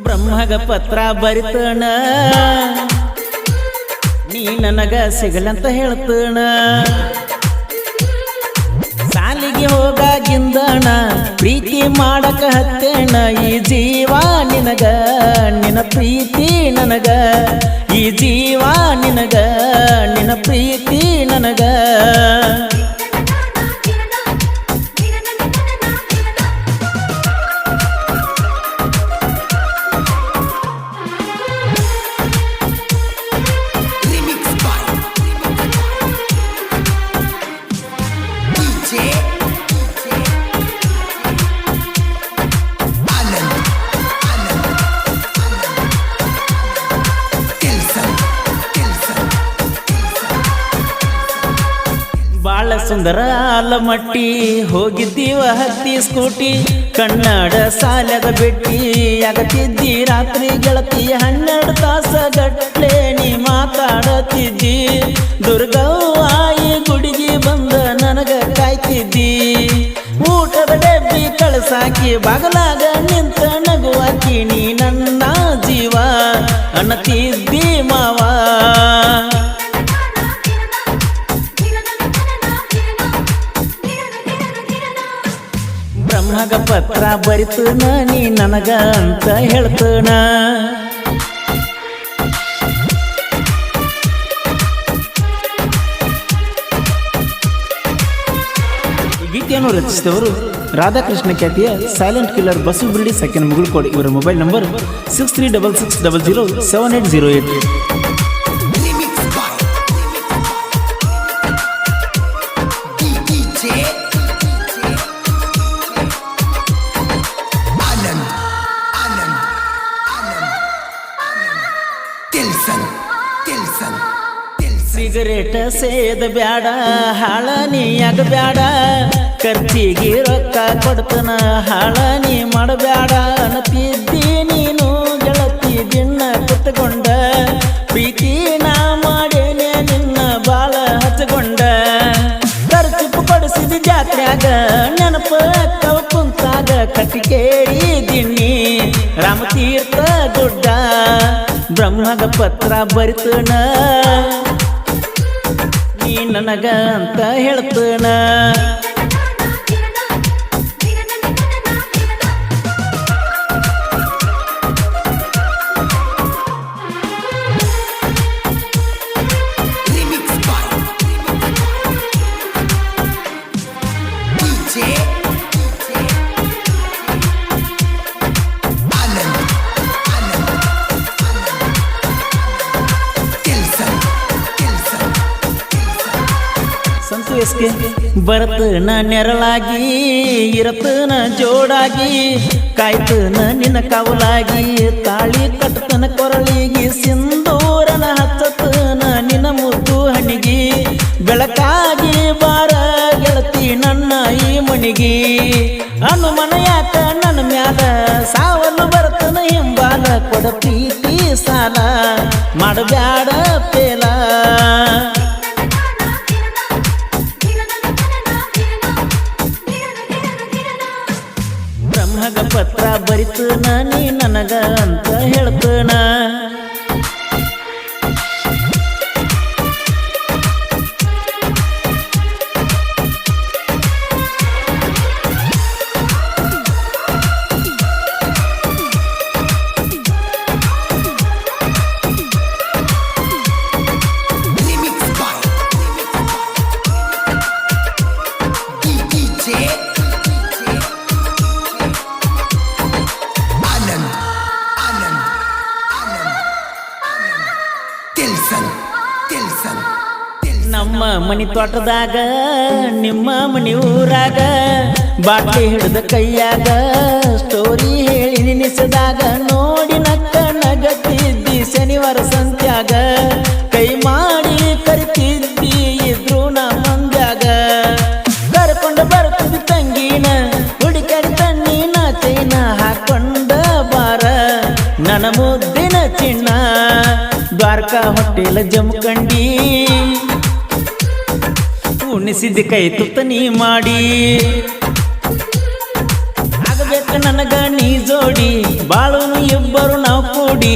ಬ್ರಹ್ಮಗ ಪತ್ರ ಬರಿತಣ ನೀ ನನಗ ಸಿಗಲಂತ ಹೇಳ್ತಣ ಸಾಲಿಗೆ ಹೋಗಾಗಿಂದಣ ಪ್ರೀತಿ ಮಾಡಕ ಹತ್ತೇಣ ಈ ಜೀವ ನಿನಗ ನಿನ್ನ ಪ್ರೀತಿ ನನಗ ಈ ಜೀವ ನಿನಗ ನಿನ್ನ ಪ್ರೀತಿ ನನಗ ಬಾಳ ಸುಂದರ ಆಲಮಟ್ಟಿ ಹೋಗಿದ್ದೀವ ಹತ್ತಿ ಸ್ಕೂಟಿ ಕನ್ನಡ ಸಾಲದ ಬೆಟ್ಟಿ ಆಗತಿದ್ದಿ ರಾತ್ರಿ ಗೆಳತಿ 12 ತಾಸ ಗಟ್ಲೆ ನೀ ಮಾತಾಡತಿದ್ದಿ ದುರ್ಗವ್ವಾಯಿ ಗುಡಿಗೆ ಬಂದ ನನಗ ಕಾಯ್ತಿದ್ದಿ ಊಟದ ಡಬ್ಬಿ ಕಳಸಾಕಿ ಬಾಗಲಾಗ ನಿಂತ ನಗುವಾಕಿ ನೀ ನನ್ನ ಜೀವ ಅನ್ನತಿದ್ದಿ ಮಾವ ಬ್ರಹ್ಮಗ ಪತ್ರ ಬರಿತನ ನೀ ನನಗ ಅಂತ ಹೇಳ್ತನ ಗೀತೆಯನ್ನು ರಚಿಸಿದವರು ರಾಧಾಕೃಷ್ಣ ಖ್ಯಾತಿಯ ಸೈಲೆಂಟ್ ಕಿಲ್ಲರ್ ಬಸು ಬಿಲ್ಡಿ ಸೆಕೆಂಡ್ ಮುಗುಳ್ಕೋಡ್ ಇವರ ಮೊಬೈಲ್ ನಂಬರ್ 6366007808 ಸಿಗರೇಟ ಸೇದ ಬ್ಯಾಡ ಹಾಳ ನೀಯಾಗ ಬ್ಯಾಡ ಖರ್ಚಿಗೆ ರೊಕ್ಕ ಕೊಡ್ತನ ಹಾಳ ನೀ ಮಾಡಬ್ಯಾಡ ಅನ್ನತಿದ್ದಿ ನೀನು ಗೆಳತಿ ದಿನ ಕುತ್ಕೊಂಡ ಪ್ರೀತಿ ನಾ ಮಾಡೇನೆ ನಿನ್ನ ಬಾಳ ಹಚ್ಕೊಂಡ ಖರ್ಚು ಪಡಿಸಿದ ಜಾತ್ರ್ಯಾಗ ನೆನಪ ಅಕ್ಕವ ಕುಂತಾಗ ಕಟ್ಟಿಕೇರಿ ದಿಣ್ಣಿ ರಾಮತೀರ್ಥ ಗುಡ್ಡ ಬ್ರಹ್ಮಗ ಪತ್ರ ಬರಿತನ ನೀ ನನಗ ಅಂತ ಹೇಳ್ತನ ಸಂತೋಷಕ್ಕೆ ಬರ್ತನ ನೆರಳಾಗಿ ಇರತನ ಜೋಡಾಗಿ ಕಾಯ್ತನ ನಿನ್ನ ಕವಲಾಗಿ ತಾಳಿ ಕಟ್ಟತನ ಕೊರಳಿಗಿ ಸಿಂಧೂರನ ಹಚ್ಚತನ ನಿನ್ನ ಮುದ್ದು ಹಣಿಗಿ ಬೆಳಕಾಗಿ ಬಾರ ಗೆಳತಿ ನನ್ನ ಈ ಮಣಿಗಿ ಅನುಮನ ಯಾಕ ನನ್ನ ಮ್ಯಾಲ ಸಾವಲು ಬರ್ತನ ಹಿಂಬಾಲ ಕೊಡ ಪ್ರೀತಿ ಸಾಲ ಮಾಡಬ್ಯಾಡ ಪೇಲ ಬ್ರಹ್ಮಗ ಪತ್ರ ಬರಿತನ ನೀ ನನಗ ಅಂತ ಹೇಳ್ತನ ಮನಿ ತೋಟದಾಗ ನಿಮ್ಮ ಮನಿ ಊರಾಗ ಬಾಟ್ಲಿ ಹಿಡಿದ ಕೈಯಾಗ ಸ್ಟೋರಿ ಹೇಳಿ ನಿನಿಸದಾಗ ನೋಡಿ ನಕ್ಕ ನಗತಿದ್ದಿ ಶನಿವಾರ ಸಂತ್ಯಾಗ ಕೈ ಮಾಡಿ ಕರಿತಿದ್ದಿ ಇದ್ರು ನಾ ಮಂದ್ಯಾಗ ಕರ್ಕೊಂಡ ಬರ್ತಿದ್ದಿ ತಂಗಿನ ಹುಡುಕಾಡಿ ತಣ್ಣಿನ ಚೈನ ಹಾಕೊಂಡ ಬಾರ ನನ್ನ ಮುದ್ದಿನ ಚಿನ್ನ ದ್ವಾರಕಾ ಹೋಟೆಲ್ ಜಮಖಂಡಿ ಉಣಿಸಿದ ಕೈ ತುತ್ತ ನೀ ಮಾಡಿ ಆಗಬೇಕು ನನಗ ನೀ ಜೋಡಿ ಬಾಳುನು ಇಬ್ಬರು ನಾವು ಕೂಡಿ